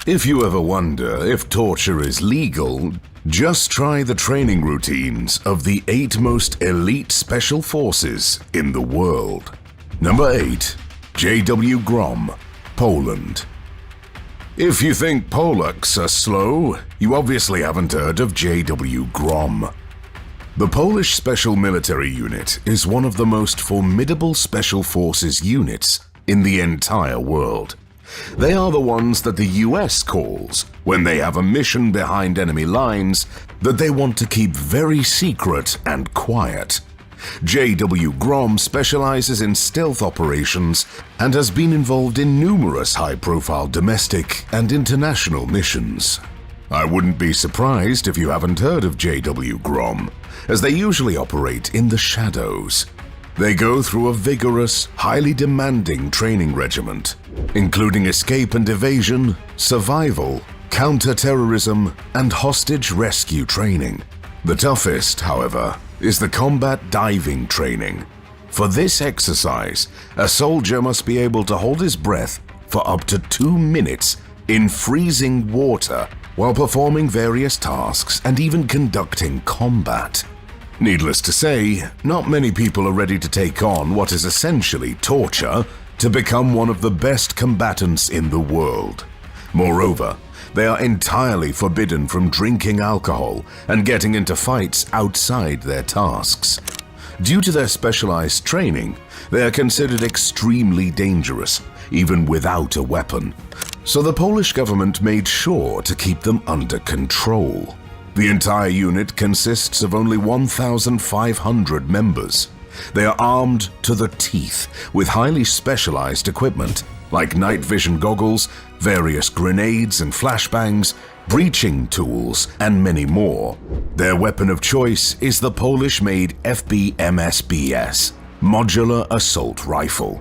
If you ever wonder if torture is legal, just try the training routines of the 8 most elite special forces in the world. Number 8. J.W. Grom, Poland. If you think Polacks are slow, you obviously haven't heard of J.W. Grom. The Polish Special Military Unit is one of the most formidable special forces units in the entire world. They are the ones that the US calls when they have a mission behind enemy lines that they want to keep very secret and quiet. J.W. Grom specializes in stealth operations and has been involved in numerous high-profile domestic and international missions. I wouldn't be surprised if you haven't heard of J.W. Grom, as they usually operate in the shadows. They go through a vigorous, highly demanding training regiment, including escape and evasion, survival, counter-terrorism, and hostage rescue training. The toughest, however, is the combat diving training. For this exercise, a soldier must be able to hold his breath for up to 2 minutes in freezing water while performing various tasks and even conducting combat. Needless to say, not many people are ready to take on what is essentially torture to become one of the best combatants in the world. Moreover, they are entirely forbidden from drinking alcohol and getting into fights outside their tasks. Due to their specialized training, they are considered extremely dangerous, even without a weapon. So the Polish government made sure to keep them under control. The entire unit consists of only 1,500 members. They are armed to the teeth with highly specialized equipment like night vision goggles, various grenades and flashbangs, breaching tools, and many more. Their weapon of choice is the Polish-made FBMSBS, Modular Assault Rifle.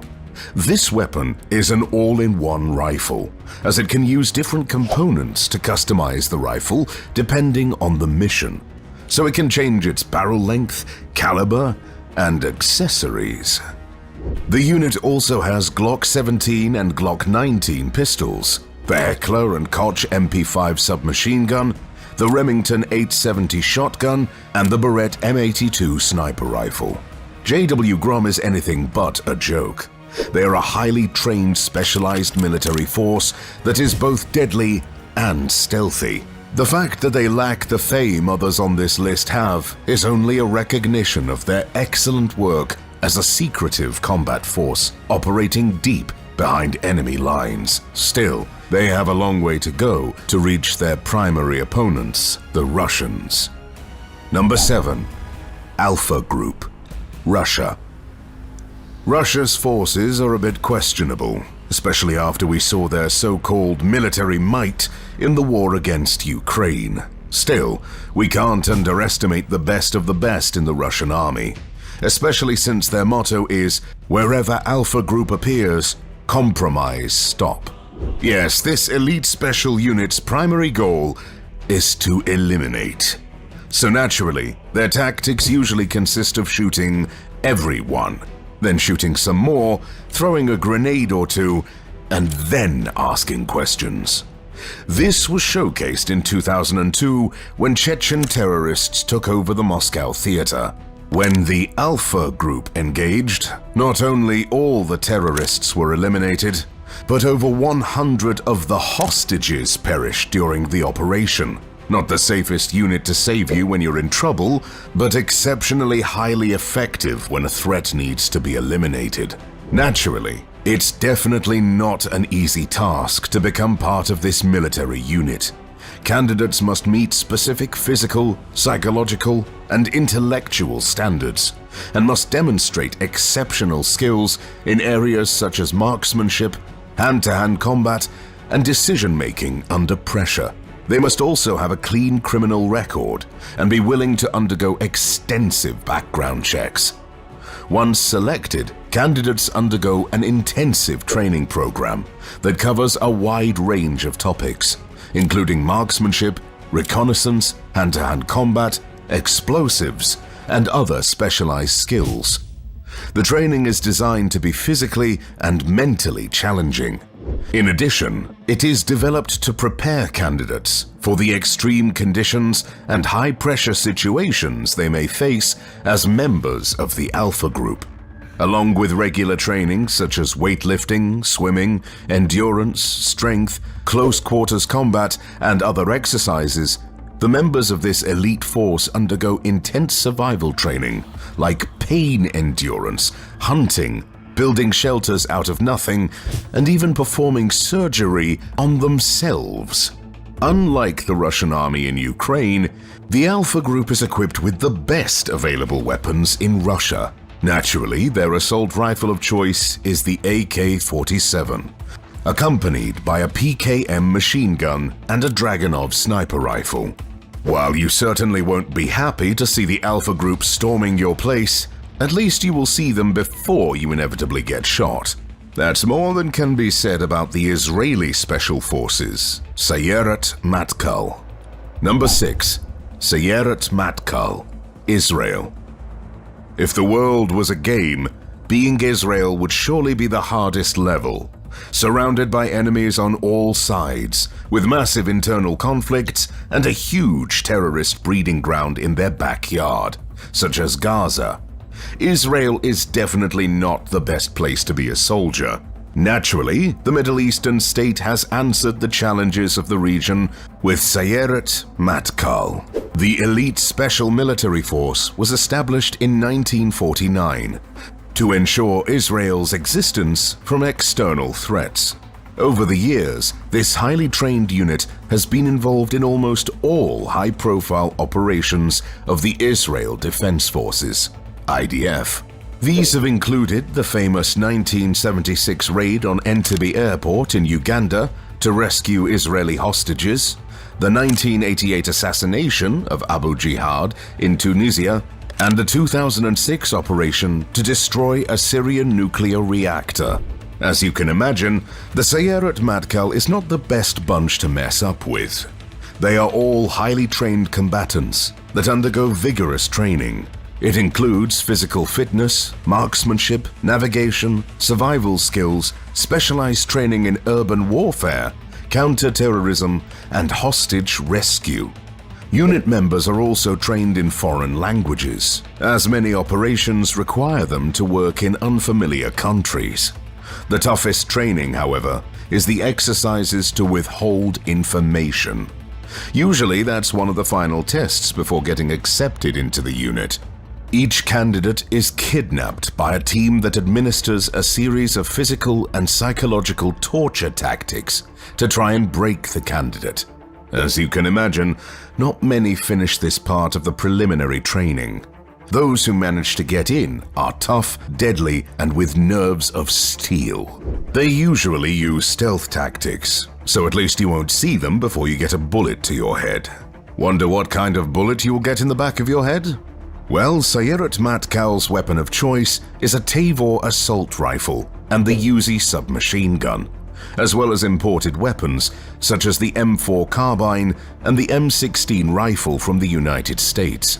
This weapon is an all-in-one rifle, as it can use different components to customize the rifle depending on the mission, so it can change its barrel length, caliber, and accessories. The unit also has Glock 17 and Glock 19 pistols, the Heckler and Koch MP5 submachine gun, the Remington 870 shotgun, and the Beretta M82 sniper rifle. J.W. Grom is anything but a joke. They are a highly trained, specialized military force that is both deadly and stealthy. The fact that they lack the fame others on this list have is only a recognition of their excellent work as a secretive combat force operating deep behind enemy lines. Still, they have a long way to go to reach their primary opponents, the Russians. Number 7. Alpha Group, Russia. Russia's forces are a bit questionable, especially after we saw their so-called military might in the war against Ukraine. Still, we can't underestimate the best of the best in the Russian army, especially since their motto is, "Wherever Alpha Group appears, compromise stop." Yes, this elite special unit's primary goal is to eliminate. So naturally, their tactics usually consist of shooting everyone, then shooting some more, throwing a grenade or two, and then asking questions. This was showcased in 2002 when Chechen terrorists took over the Moscow theater. When the Alpha Group engaged, not only all the terrorists were eliminated, but over 100 of the hostages perished during the operation. Not the safest unit to save you when you're in trouble, but exceptionally highly effective when a threat needs to be eliminated. Naturally, it's definitely not an easy task to become part of this military unit. Candidates must meet specific physical, psychological, and intellectual standards, and must demonstrate exceptional skills in areas such as marksmanship, hand-to-hand combat, and decision-making under pressure. They must also have a clean criminal record and be willing to undergo extensive background checks. Once selected, candidates undergo an intensive training program that covers a wide range of topics, including marksmanship, reconnaissance, hand-to-hand combat, explosives, and other specialized skills. The training is designed to be physically and mentally challenging, In addition, it is developed to prepare candidates for the extreme conditions and high-pressure situations they may face as members of the Alpha Group. Along with regular training such as weightlifting, swimming, endurance, strength, close-quarters combat, and other exercises, the members of this elite force undergo intense survival training like pain endurance, hunting, building shelters out of nothing, and even performing surgery on themselves. Unlike the Russian army in Ukraine, the Alpha Group is equipped with the best available weapons in Russia. Naturally, their assault rifle of choice is the AK-47, accompanied by a PKM machine gun and a Dragunov sniper rifle. While you certainly won't be happy to see the Alpha Group storming your place, at least you will see them before you inevitably get shot. That's more than can be said about the Israeli Special Forces, Sayeret Matkal. Number 6. Sayeret Matkal, Israel. If the world was a game, being Israel would surely be the hardest level. Surrounded by enemies on all sides, with massive internal conflicts and a huge terrorist breeding ground in their backyard, such as Gaza, Israel is definitely not the best place to be a soldier. Naturally, the Middle Eastern state has answered the challenges of the region with Sayeret Matkal. The elite special military force was established in 1949 to ensure Israel's existence from external threats. Over the years, this highly trained unit has been involved in almost all high-profile operations of the Israel Defense Forces, IDF. These have included the famous 1976 raid on Entebbe Airport in Uganda to rescue Israeli hostages, the 1988 assassination of Abu Jihad in Tunisia, and the 2006 operation to destroy a Syrian nuclear reactor. As you can imagine, the Sayeret Matkal is not the best bunch to mess up with. They are all highly trained combatants that undergo vigorous training. It includes physical fitness, marksmanship, navigation, survival skills, specialized training in urban warfare, counter-terrorism, and hostage rescue. Unit members are also trained in foreign languages, as many operations require them to work in unfamiliar countries. The toughest training, however, is the exercises to withhold information. Usually that's one of the final tests before getting accepted into the unit. Each candidate is kidnapped by a team that administers a series of physical and psychological torture tactics to try and break the candidate. As you can imagine, not many finish this part of the preliminary training. Those who manage to get in are tough, deadly, and with nerves of steel. They usually use stealth tactics, so at least you won't see them before you get a bullet to your head. Wonder what kind of bullet you will get in the back of your head? Well, Sayeret Matkal's weapon of choice is a Tavor assault rifle and the Uzi submachine gun, as well as imported weapons such as the M4 carbine and the M16 rifle from the United States.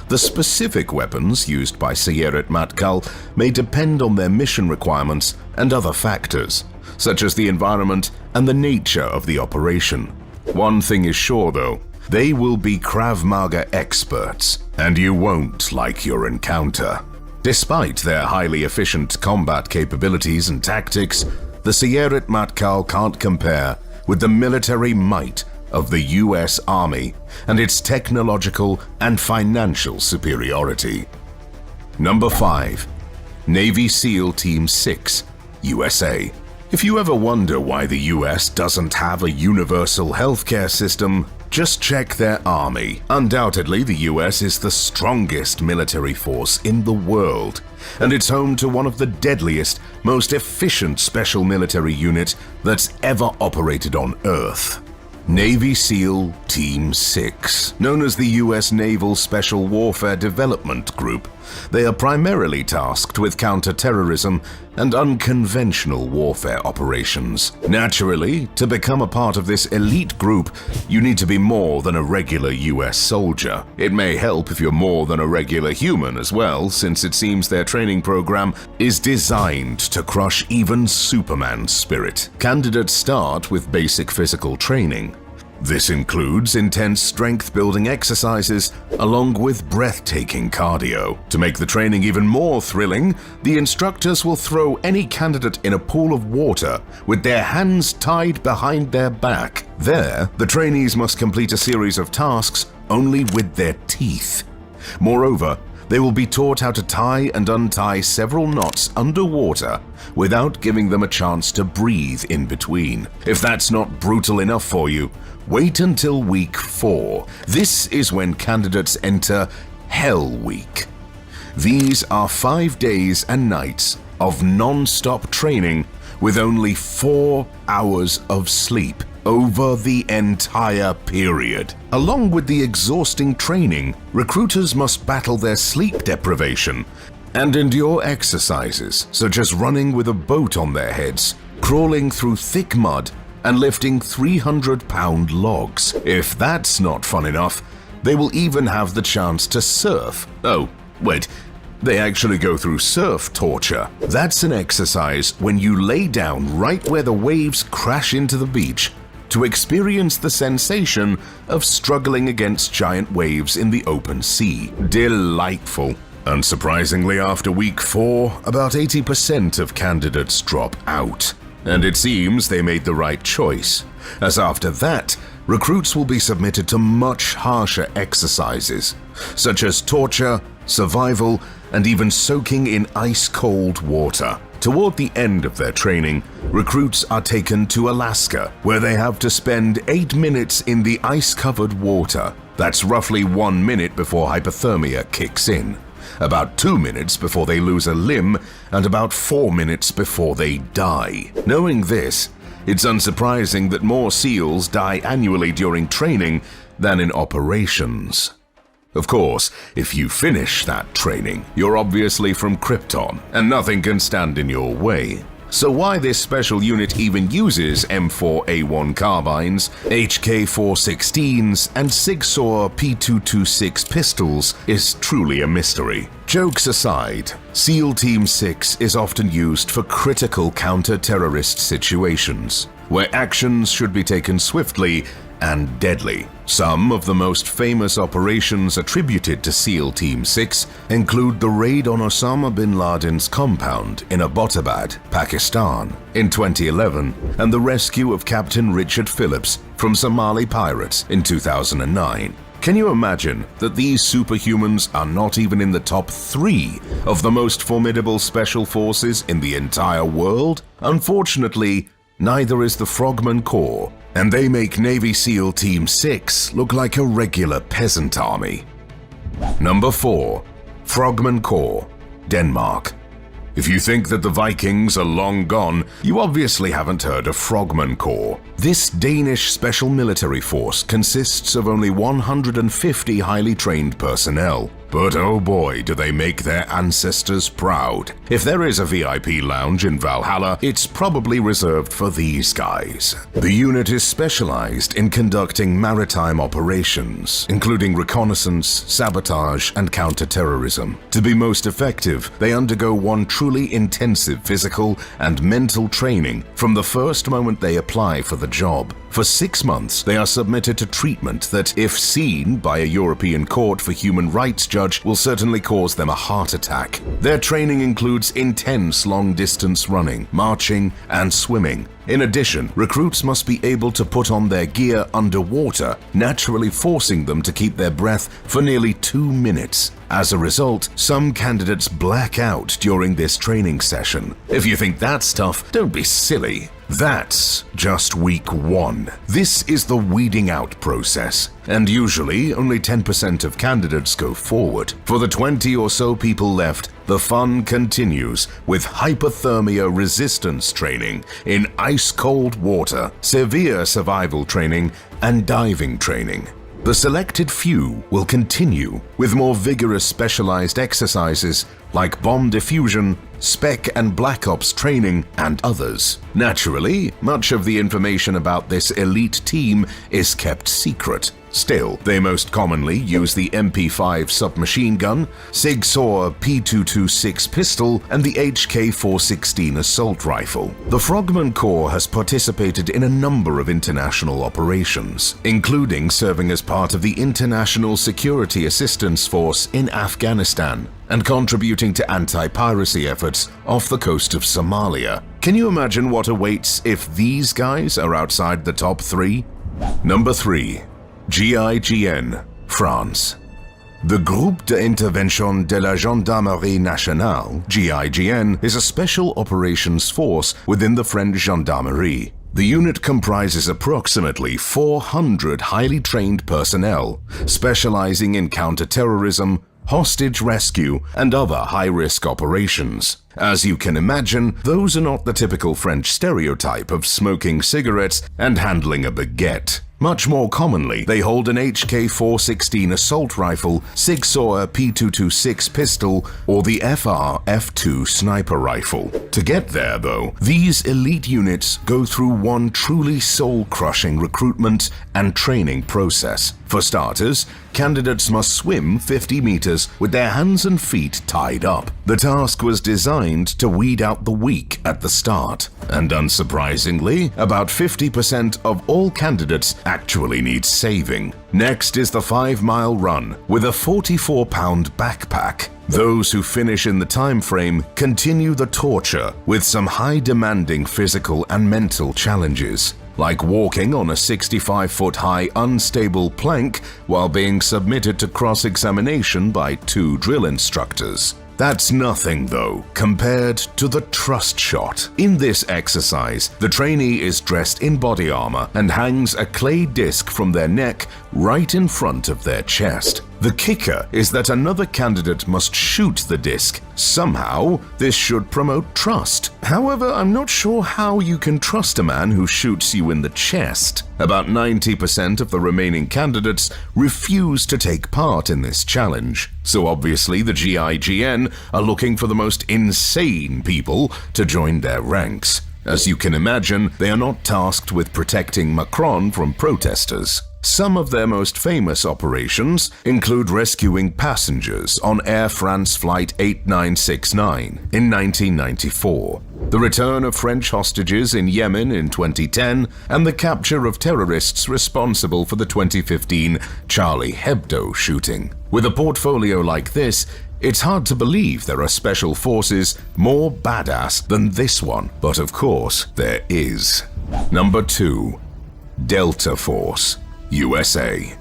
The specific weapons used by Sayeret Matkal may depend on their mission requirements and other factors, such as the environment and the nature of the operation. One thing is sure though, they will be Krav Maga experts, and you won't like your encounter. Despite their highly efficient combat capabilities and tactics, the Sayeret Matkal can't compare with the military might of the US Army and its technological and financial superiority. Number 5. Navy SEAL Team 6, USA. If you ever wonder why the US doesn't have a universal healthcare system, just check their army. Undoubtedly, the US is the strongest military force in the world, and it's home to one of the deadliest, most efficient special military units that's ever operated on Earth. Navy SEAL Team 6, known as the US Naval Special Warfare Development Group, They are primarily tasked with counter-terrorism and unconventional warfare operations. Naturally, to become a part of this elite group, you need to be more than a regular US soldier. It may help if you're more than a regular human as well, since it seems their training program is designed to crush even Superman's spirit. Candidates start with basic physical training. This includes intense strength-building exercises along with breathtaking cardio. To make the training even more thrilling, the instructors will throw any candidate in a pool of water with their hands tied behind their back. There, the trainees must complete a series of tasks only with their teeth. Moreover, they will be taught how to tie and untie several knots underwater without giving them a chance to breathe in between. If that's not brutal enough for you, wait until week 4. This is when candidates enter Hell Week. These are 5 days and nights of non-stop training with only 4 hours of sleep over the entire period. Along with the exhausting training, recruiters must battle their sleep deprivation and endure exercises such as running with a boat on their heads, crawling through thick mud, and lifting 300-pound logs. If that's not fun enough, they will even have the chance to surf. Oh, wait. They actually go through surf torture. That's an exercise when you lay down right where the waves crash into the beach to experience the sensation of struggling against giant waves in the open sea. Delightful. Unsurprisingly, after week 4, about 80% of candidates drop out. And it seems they made the right choice, as after that, recruits will be submitted to much harsher exercises, such as torture, survival, and even soaking in ice-cold water. Toward the end of their training, recruits are taken to Alaska, where they have to spend 8 minutes in the ice-covered water. That's roughly 1 minute before hypothermia kicks in, about 2 minutes before they lose a limb, and about 4 minutes before they die. Knowing this, it's unsurprising that more SEALs die annually during training than in operations. Of course, if you finish that training, you're obviously from Krypton, and nothing can stand in your way. So why this special unit even uses M4A1 carbines, HK416s, and Sig Sauer P226 pistols is truly a mystery. Jokes aside, SEAL Team 6 is often used for critical counter-terrorist situations, where actions should be taken swiftly and deadly. Some of the most famous operations attributed to SEAL Team 6 include the raid on Osama bin Laden's compound in Abbottabad, Pakistan in 2011, and the rescue of Captain Richard Phillips from Somali pirates in 2009. Can you imagine that these superhumans are not even in the top 3 of the most formidable special forces in the entire world? Unfortunately, neither is the Frogman Corps, and they make Navy SEAL Team 6 look like a regular peasant army. Number 4. Frogman Corps, Denmark. If you think that the Vikings are long gone, you obviously haven't heard of Frogman Corps. This Danish special military force consists of only 150 highly trained personnel. But oh boy, do they make their ancestors proud. If there is a VIP lounge in Valhalla, it's probably reserved for these guys. The unit is specialized in conducting maritime operations, including reconnaissance, sabotage, and counter-terrorism. To be most effective, they undergo one truly intensive physical and mental training from the first moment they apply for the job. For 6 months, they are submitted to treatment that, if seen by a European court for human rights judge, will certainly cause them a heart attack. Their training includes intense long-distance running, marching, and swimming. In addition, recruits must be able to put on their gear underwater, naturally forcing them to keep their breath for nearly 2 minutes. As a result, some candidates black out during this training session. If you think that's tough, don't be silly. That's just week 1. This is the weeding out process, and usually only 10% of candidates go forward. For the 20 or so people left, the fun continues with hypothermia resistance training in ice-cold water, severe survival training, and diving training. The selected few will continue with more vigorous specialized exercises like bomb diffusion, spec and black ops training, and others. Naturally, much of the information about this elite team is kept secret. Still, they most commonly use the MP5 submachine gun, Sig Sauer P226 pistol, and the HK416 assault rifle. The Frogman Corps has participated in a number of international operations, including serving as part of the International Security Assistance Force in Afghanistan and contributing to anti-piracy efforts off the coast of Somalia. Can you imagine what awaits if these guys are outside the top 3? Number 3. GIGN, France. The Groupe d'Intervention de la Gendarmerie Nationale, GIGN, is a special operations force within the French Gendarmerie. The unit comprises approximately 400 highly trained personnel, specializing in counter-terrorism, hostage rescue, and other high-risk operations. As you can imagine, those are not the typical French stereotype of smoking cigarettes and handling a baguette. Much more commonly, they hold an HK416 assault rifle, Sig Sauer P226 pistol, or the FR-F2 sniper rifle. To get there, though, these elite units go through one truly soul-crushing recruitment and training process. For starters, candidates must swim 50 meters with their hands and feet tied up. The task was designed to weed out the weak at the start, and unsurprisingly, about 50% of all candidates actually need saving. Next is the 5-mile run with a 44-pound backpack. Those who finish in the time frame continue the torture with some high-demanding physical and mental challenges, like walking on a 65-foot-high unstable plank while being submitted to cross-examination by 2 drill instructors. That's nothing, though, compared to the trust shot. In this exercise, the trainee is dressed in body armor and hangs a clay disc from their neck right in front of their chest. The kicker is that another candidate must shoot the disc. Somehow, this should promote trust. However, I'm not sure how you can trust a man who shoots you in the chest. About 90% of the remaining candidates refuse to take part in this challenge. So obviously the GIGN are looking for the most insane people to join their ranks. As you can imagine, they are not tasked with protecting Macron from protesters. Some of their most famous operations include rescuing passengers on Air France Flight 8969 in 1994, the return of French hostages in Yemen in 2010, and the capture of terrorists responsible for the 2015 Charlie Hebdo shooting. With a portfolio like this, it's hard to believe there are special forces more badass than this one, but of course there is. Number 2. Delta Force, USA.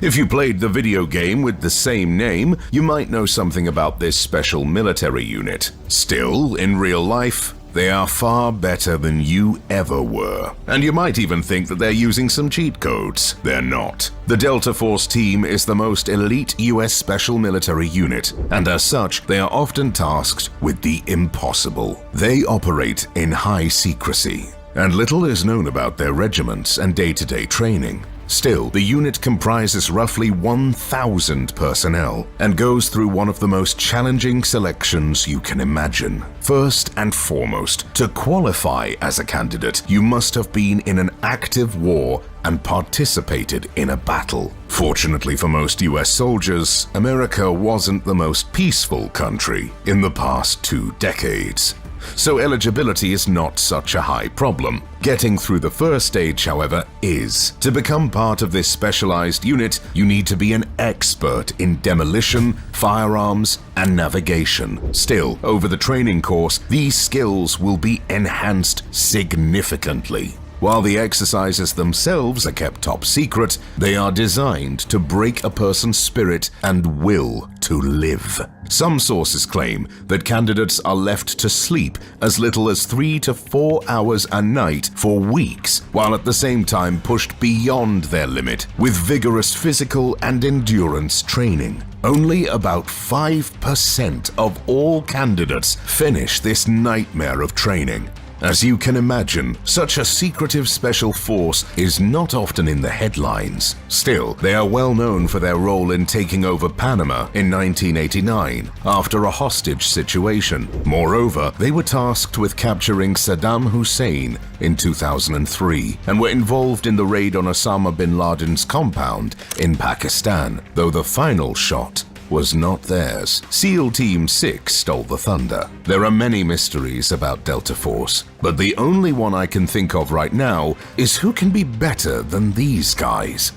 If you played the video game with the same name, you might know something about this special military unit. Still, in real life, they are far better than you ever were. And you might even think that they're using some cheat codes. They're not. The Delta Force team is the most elite US special military unit, and as such, they are often tasked with the impossible. They operate in high secrecy, and little is known about their regiments and day-to-day training. Still, the unit comprises roughly 1,000 personnel and goes through one of the most challenging selections you can imagine. First and foremost, to qualify as a candidate, you must have been in an active war and participated in a battle. Fortunately for most US soldiers, America wasn't the most peaceful country in the past 2 decades. So eligibility is not such a high problem. Getting through the first stage, however, is. To become part of this specialized unit, you need to be an expert in demolition, firearms, and navigation. Still, over the training course, these skills will be enhanced significantly. While the exercises themselves are kept top secret, they are designed to break a person's spirit and will to live. Some sources claim that candidates are left to sleep as little as 3 to 4 hours a night for weeks, while at the same time pushed beyond their limit with vigorous physical and endurance training. Only about 5% of all candidates finish this nightmare of training. As you can imagine, such a secretive special force is not often in the headlines. Still, they are well known for their role in taking over Panama in 1989 after a hostage situation. Moreover, they were tasked with capturing Saddam Hussein in 2003 and were involved in the raid on Osama bin Laden's compound in Pakistan, though the final shot was not theirs. SEAL Team 6 stole the thunder. There are many mysteries about Delta Force, but the only one I can think of right now is who can be better than these guys.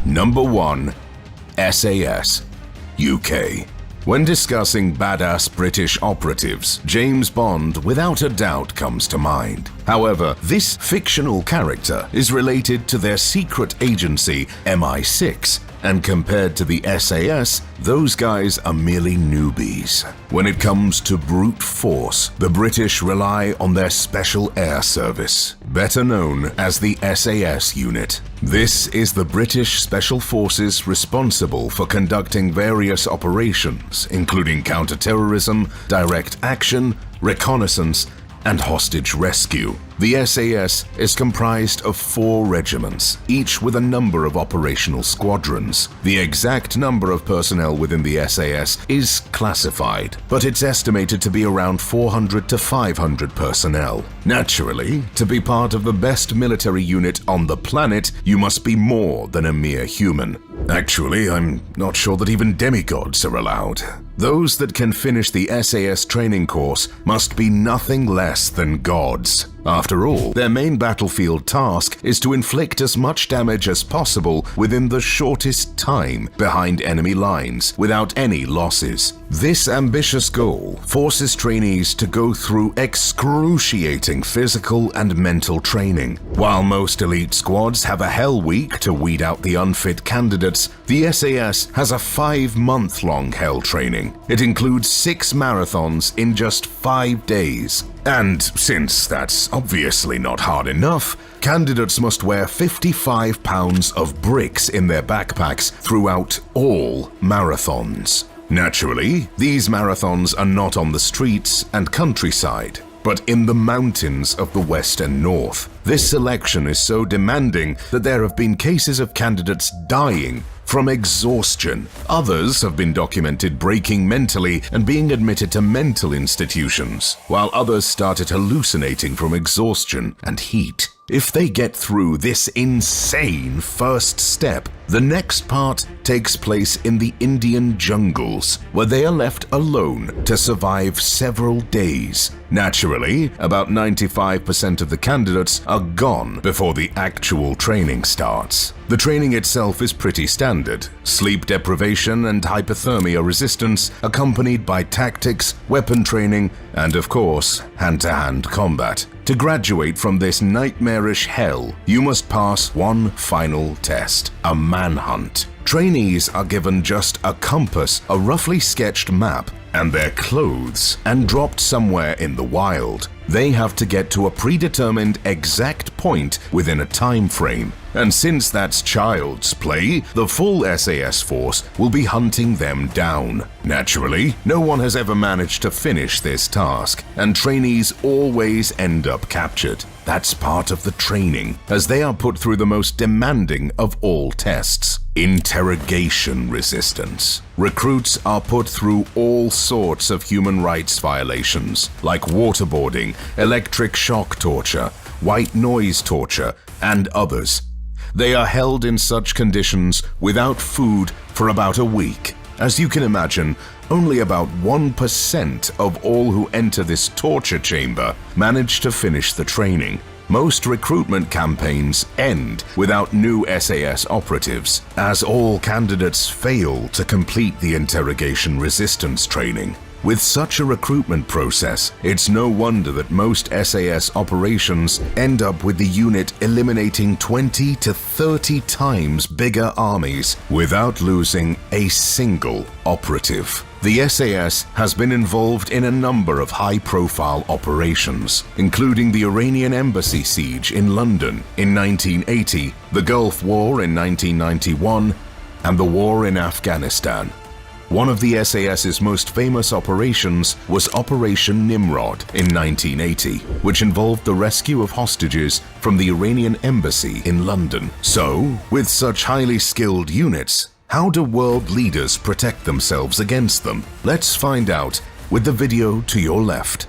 Number 1. SAS, UK. When discussing badass British operatives, James Bond without a doubt comes to mind. However, this fictional character is related to their secret agency MI6, and compared to the SAS, those guys are merely newbies. When it comes to brute force, the British rely on their Special Air Service, better known as the SAS unit. This is the British Special Forces responsible for conducting various operations, including counter-terrorism, direct action, reconnaissance, and hostage rescue. The SAS is comprised of 4 regiments, each with a number of operational squadrons. The exact number of personnel within the SAS is classified, but it's estimated to be around 400 to 500 personnel. Naturally, to be part of the best military unit on the planet, you must be more than a mere human. Actually, I'm not sure that even demigods are allowed. Those that can finish the SAS training course must be nothing less than gods. After all, their main battlefield task is to inflict as much damage as possible within the shortest time behind enemy lines without any losses. This ambitious goal forces trainees to go through excruciating physical and mental training. While most elite squads have a hell week to weed out the unfit candidates, the SAS has a 5-month-long hell training. It includes 6 marathons in just 5 days. And since that's obviously not hard enough, candidates must wear 55 pounds of bricks in their backpacks throughout all marathons. Naturally, these marathons are not on the streets and countryside, but in the mountains of the West and North. This selection is so demanding that there have been cases of candidates dying from exhaustion. Others have been documented breaking mentally and being admitted to mental institutions, while others started hallucinating from exhaustion and heat. If they get through this insane first step, the next part takes place in the Indian jungles, where they are left alone to survive several days. Naturally, about 95% of the candidates are gone before the actual training starts. The training itself is pretty standard: sleep deprivation and hypothermia resistance, accompanied by tactics, weapon training, and of course, hand-to-hand combat. To graduate from this nightmarish hell, you must pass one final test: a manhunt. Trainees are given just a compass, a roughly sketched map, and their clothes, and dropped somewhere in the wild. They have to get to a predetermined exact point within a time frame. And since that's child's play, the full SAS force will be hunting them down. Naturally, no one has ever managed to finish this task, and trainees always end up captured. That's part of the training, as they are put through the most demanding of all tests: interrogation resistance. Recruits are put through all sorts of human rights violations, like waterboarding, electric shock torture, white noise torture, and others. They are held in such conditions without food for about a week. As you can imagine, only about 1% of all who enter this torture chamber manage to finish the training. Most recruitment campaigns end without new SAS operatives, as all candidates fail to complete the interrogation resistance training. With such a recruitment process, it's no wonder that most SAS operations end up with the unit eliminating 20 to 30 times bigger armies without losing a single operative. The SAS has been involved in a number of high-profile operations, including the Iranian embassy siege in London in 1980, the Gulf War in 1991, and the war in Afghanistan. One of the SAS's most famous operations was Operation Nimrod in 1980, which involved the rescue of hostages from the Iranian embassy in London. So, with such highly skilled units, how do world leaders protect themselves against them? Let's find out with the video to your left.